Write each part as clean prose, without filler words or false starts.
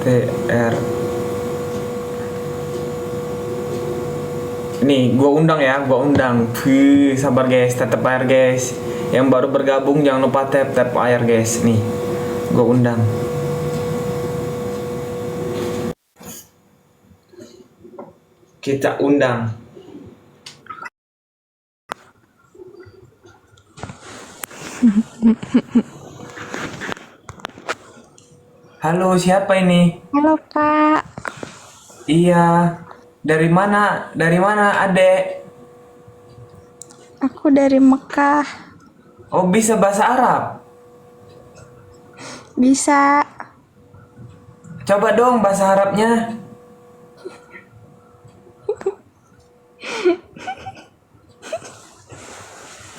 TR. Nih, gua undang ya, gua undang. Sabar guys, tetep air guys. Yang baru bergabung jangan lupa tap air guys. Nih, gua undang. Kita undang. Halo, siapa ini? Halo Kak, Iya. Dari mana? Dari mana, Adek? aku dari Mekah. Oh, bisa bahasa Arab. Bisa? Coba dong bahasa Arabnya.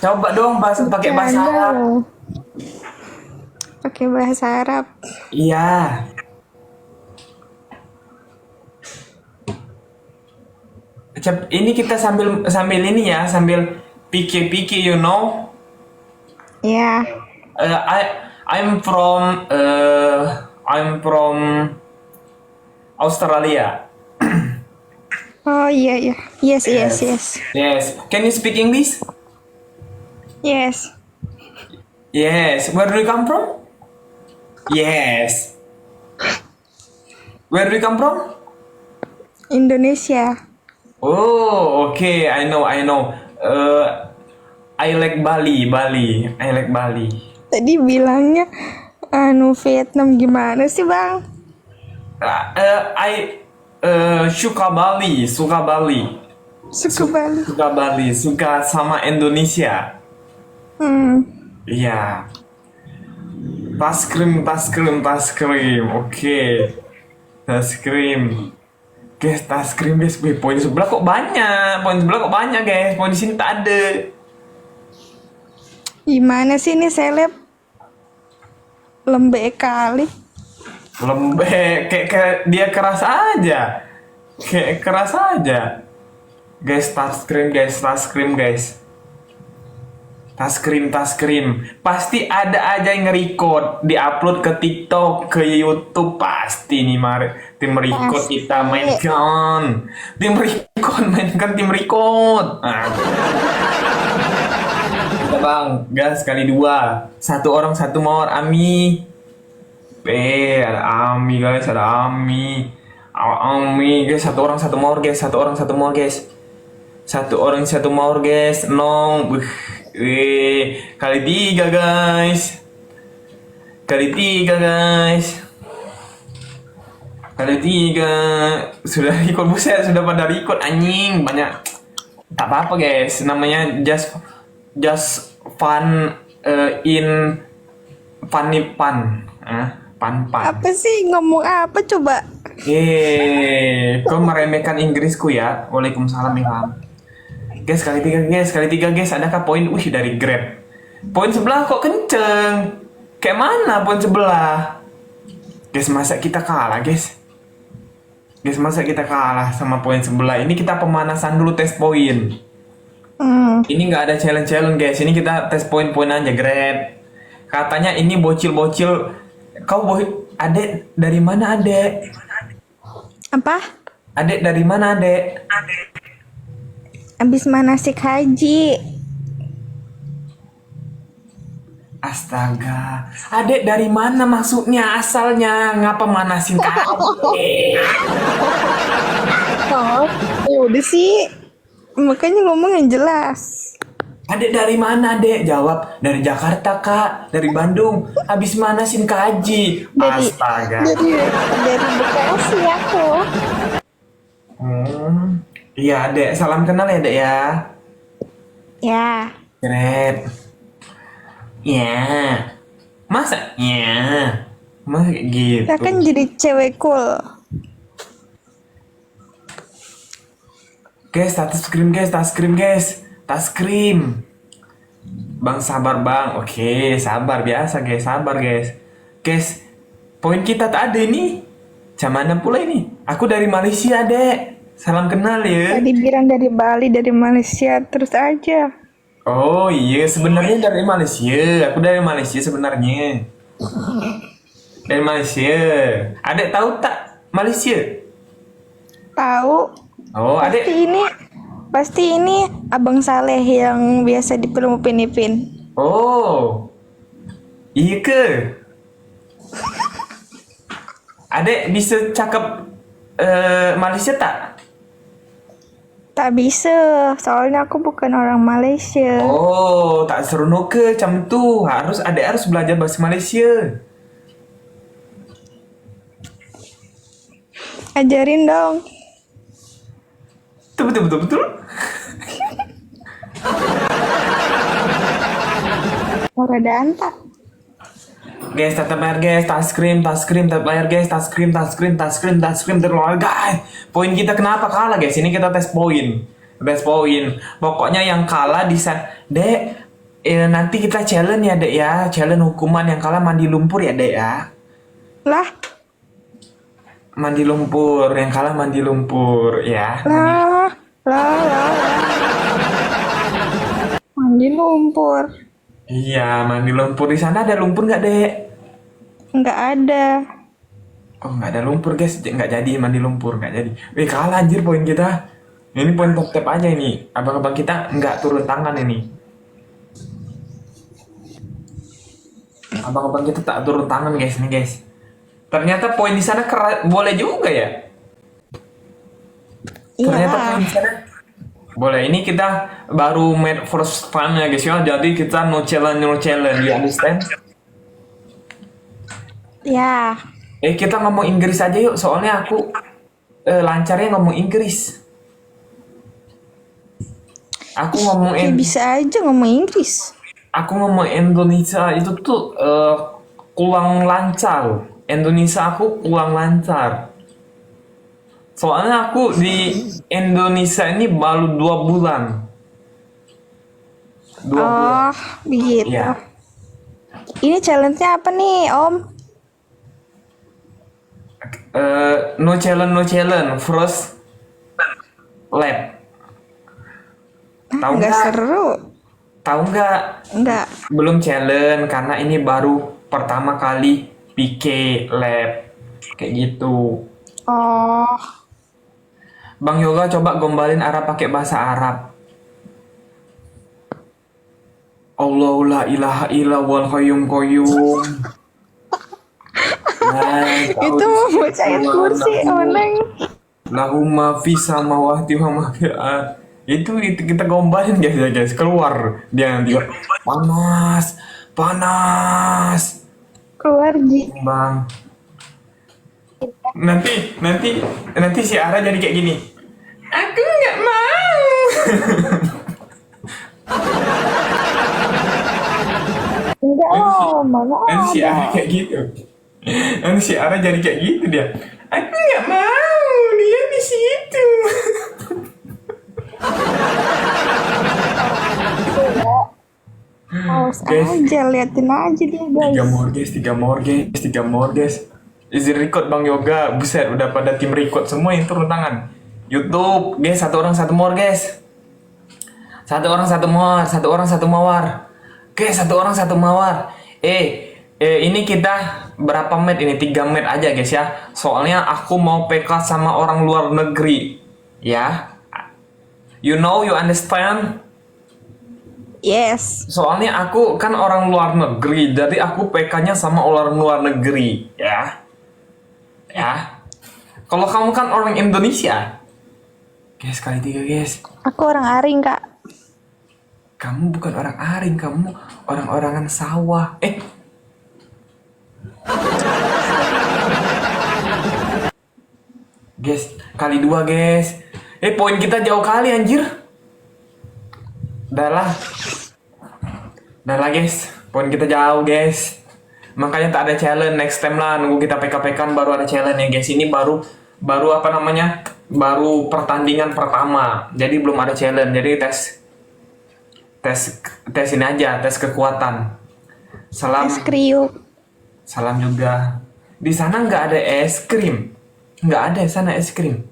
Coba dong pakai bahasa Bercanda Arab. loh. Pakai bahasa Arab. Iya. Ini kita sambil sambil ini ya, sambil pikir-pikir, you know. Ya. Uh, I I'm from Australia. Oh iya iya. Yes yes Yes. yes. Yes. Can you speak English? Yes. Yes. Where do you come from? Yes. Where do you come from? Indonesia. Oh, okay. I know. I like Bali. I like Bali. Tadi bilangnya Vietnam gimana sih Bang? I suka Bali. Suka Bali. Suka Bali. Suka sama Indonesia. Hmm. Iya. Tas krim. Oke. Tas krim. Guys, tas krim guys. Wih, poin sebelah kok banyak guys. Poin di sini tak ada. Gimana sih ini seleb? Lembek kali. Lembek kayak dia keras aja. Guys, tas krim guys. Tas krim. Pasti ada aja yang nge-record, di-upload ke TikTok, ke YouTube pasti nih tim record Pasti. kita mainkan. Tim record. Nah, kita bang, gas kali 2. Satu orang satu mawar Ami. Ada Ami guys, ada Ami. Ami guys, satu orang satu mawar guys. Satu orang satu mawar guys. Nong. Kali 3 guys. Kali 3 sudah record, buset, sudah pada record anjing banyak. Tak apa guys, namanya just fun, in funny fun. Fun. Apa sih ngomong apa coba? Kau meremehkan Inggrisku ya. Waalaikumsalam Ilham. Guys, kali 3 guys. Adakah poin? Wih, dari Grab. Poin sebelah kok kenceng. Kayak mana poin sebelah? Guys, masa kita kalah sama poin sebelah? Ini kita pemanasan dulu, tes poin. Ini nggak ada challenge guys. Ini kita tes poin-poin aja, Grab. Katanya ini bocil-bocil. Adek dari mana, Adek? Apa? Adek dari mana, Adek? Abis manasik haji. Astaga, Adek dari mana maksudnya, asalnya? Ngapa manasin kaki? Oh, ya udah sih. Makanya ngomong yang jelas. Adek dari mana, Adek? Jawab, dari Jakarta, Kak. Dari Bandung. Habis manasin kaji. Astaga. Dari Bekasi aku. Iya, Adek. Salam kenal ya, Adek ya. Ya. Keren. Ya. Masa? Ya. Masa kayak gitu? Kita kan jadi cewek cool. Guys, tas krim. Bang, sabar bang. Oke, sabar biasa guys. Guys, poin kita tak ada ini. Macam mana pula ini? Aku dari Malaysia, Dek. Salam kenal ya. Tadi bilang dari Bali, dari Malaysia, terus aja. Oh iya, sebenarnya dari Malaysia. Aku dari Malaysia sebenarnya. Dari Malaysia. Adek tahu tak Malaysia? Tahu. Oh, adek. Pasti ini Abang Saleh yang biasa di film Upin Ipin. Oh. Iya ke? Adek bisa cakap Malaysia tak? Tak bisa, soalnya aku bukan orang Malaysia. Oh, tak seronok ke macam tu. Adek harus belajar bahasa Malaysia. Ajarin dong. Betul. Keadaan tak? Guys, tetap bayar guys, touchscreen, tetap bayar guys, touchscreen, terkeluar guys. Poin kita kenapa kalah guys? Ini kita tes poin. Pokoknya yang kalah di Dek, nanti kita challenge ya Dek ya. Challenge hukuman yang kalah mandi lumpur ya Dek ya. Lah, Mandi lumpur, yang kalah mandi lumpur ya. lah. Mandi lumpur. Iya, mandi lumpur. Di sana ada lumpur nggak Dek? Nggak ada. Oh, nggak ada lumpur guys, nggak jadi mandi lumpur, nggak jadi. Wih, kalah anjir poin kita. Ini poin top aja ini. Abang-abang kita nggak turun tangan ini. Abang-abang kita tak turun tangan guys nih guys. Ternyata poin di sana boleh juga ya. Ternyata Iya. poin di sana boleh. Ini kita baru made first time ya guys ya. Jadi kita no challenge, you understand? Ya. Kita ngomong Inggris aja yuk. Soalnya aku lancarnya ngomong Inggris. Aku ngomong Ya bisa aja ngomong Inggris. Aku ngomong Indonesia itu tuh kurang lancar. Indonesia aku kurang lancar. Soalnya aku di Indonesia ini baru 2 bulan. 2 bulan. Oh, begitu. Iya. Ini challenge-nya apa nih, Om? No challenge. First lap. Tahu Nggak nggak? seru. Tahu nggak? Nggak. Belum challenge karena ini baru pertama kali PK lab kayak gitu. Oh, Bang Yoga coba gombalin Arab pakai bahasa Arab. Allahu la ilaha illa wal qayyum qayyum. itu mau baca ayat kursi, Oneng. Lahumma fi samawati wa ma fil ard. Itu kita gombalin guys, keluar dia nanti panas Keluar, Ji. bang. Nanti si Ara jadi kayak gini. Aku nggak mau. Enggak, Om. Mana Nanti si Ara ada. kayak gitu. Nanti si Ara jadi kayak gitu dia. Aku nggak mau, dia di situ. Awas Guys. aja, liatin aja dia, guys. Tiga more guys. Izin record Bang Yoga. Buset, udah pada tim record semua yang turun tangan. YouTube, guys, satu orang satu more guys. Satu orang satu mawar. Oke, satu orang satu mawar. Ini kita berapa menit ini? 3 menit aja guys ya. Soalnya aku mau PK sama orang luar negeri. Ya. You know, you understand? Yes. Soalnya aku kan orang luar negeri, jadi aku PK-nya sama orang luar negeri, ya. Ya. Kalau kamu kan orang Indonesia. Guys, kali 3 guys. Aku orang Aring, Kak. Kamu bukan orang Aring, kamu orang-orangan sawah. Guys, kali 2 guys. Poin kita jauh kali anjir. Dah lah guys, poin kita jauh guys. Makanya tak ada challenge, next time lah nunggu kita PK-PK baru ada challenge ya guys. Ini baru apa namanya? Baru pertandingan pertama. Jadi belum ada challenge. Jadi tes ini aja, tes kekuatan. Salam Es kriuk. salam juga. Di sana nggak ada es krim. Nggak ada di sana es krim.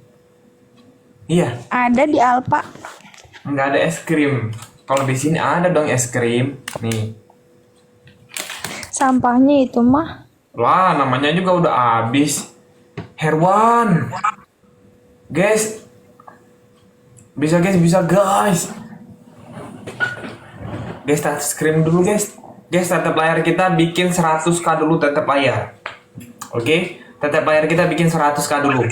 Iya, Ada di Alpa. nggak ada es krim. Kalau di sini ada dong es krim. Nih. Sampahnya itu mah Lah, namanya juga udah habis. Herwan. Guys. Bisa guys, bisa guys. Guys, touch screen dulu guys. Guys, tetap layar kita bikin 100k dulu tetap layar. Oke, tetap layar kita bikin 100k dulu.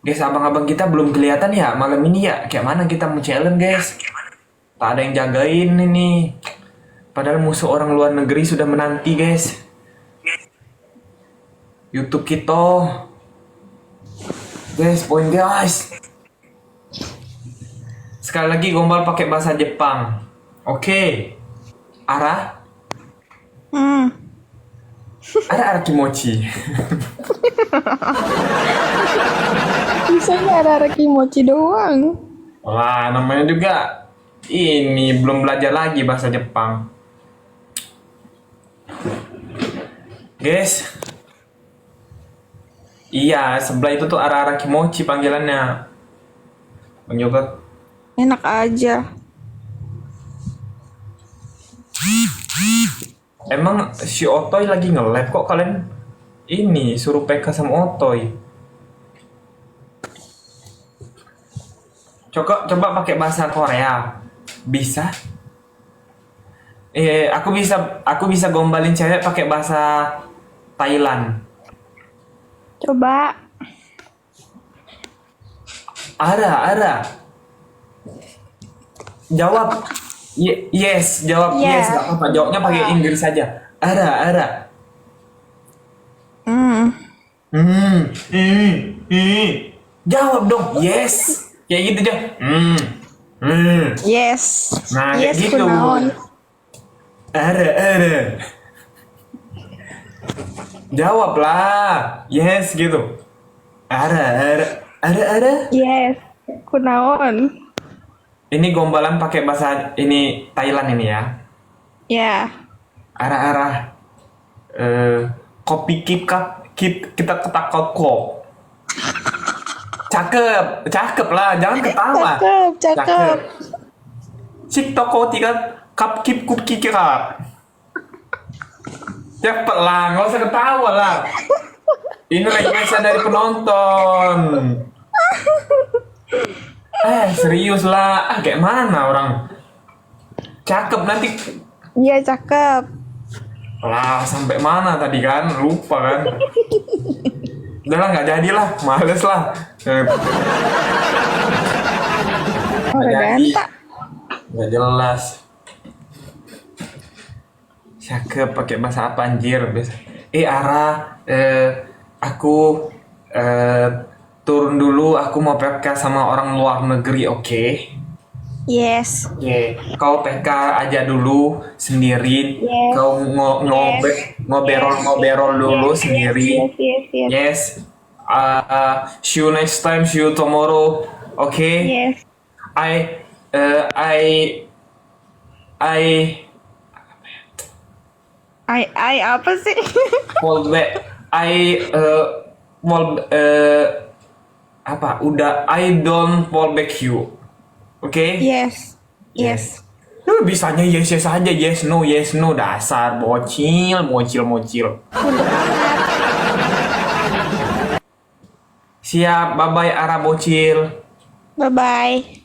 Guys, abang-abang kita belum kelihatan ya malam ini ya. Kayak mana kita mau challenge guys? Tak ada yang jagain ini. Padahal musuh orang luar negeri sudah menanti guys. YouTube kita. Guys, poin guys. Sekali lagi gombal pakai bahasa Jepang. Oke. Ara? Ara kimochi. Bisanya ada kimochi doang. Wah, namanya juga ini belum belajar lagi bahasa Jepang. Guys. Iya, sebelah itu tuh ara-ara kimochi panggilannya. Bang Yoga. Enak aja. Emang si Otoy lagi nge-lab kok kalian ini suruh PK sama Otoy. Coba pakai bahasa Korea. Bisa? Aku bisa gombalin cewek pakai bahasa Thailand. Coba. Ada. Jawab. Yes, jawab Yeah. yes. Gak apa-apa. Jawabnya pakai Inggris saja. Ada. Jawab dong. Yes. Kayak gitu aja. Yes. Nah, Yes, kayak gitu. kunaon. Ada. Jawablah. Yes gitu. Ada. Yes. Kunaon. Ini gombalan pakai bahasa ini Thailand ini ya. Ya. Arah-arah kopi kita ketak kok. Cakep lah, jangan ketawa. Cakep. Cik toko tiga kap kip kup kikira. Cepet lah, nggak usah ketawa lah. Ini requestan dari penonton. Serius lah. Kayak mana orang? Cakep nanti. Iya, cakep. Lah, sampai mana tadi kan? Lupa kan? Udah lah, nggak jadilah. Males lah. Udah ganta. Nggak jelas. Cakep pakai bahasa apa anjir? Ara, aku turun dulu. Aku mau PK sama orang luar negeri, oke? Yes. Oke, kau PK aja dulu sendiri. Yes. Kau ngobrol dulu sendiri. Yes. Yes. See you next time. See you tomorrow. Okay. Yes. I apa sih? Fall back. Apa? Udah. I don't fall back you. Okay. Yes. Bisanya yes aja. Yes no. Dasar bocil. Siap. Bye bye Ara bocil. Bye bye.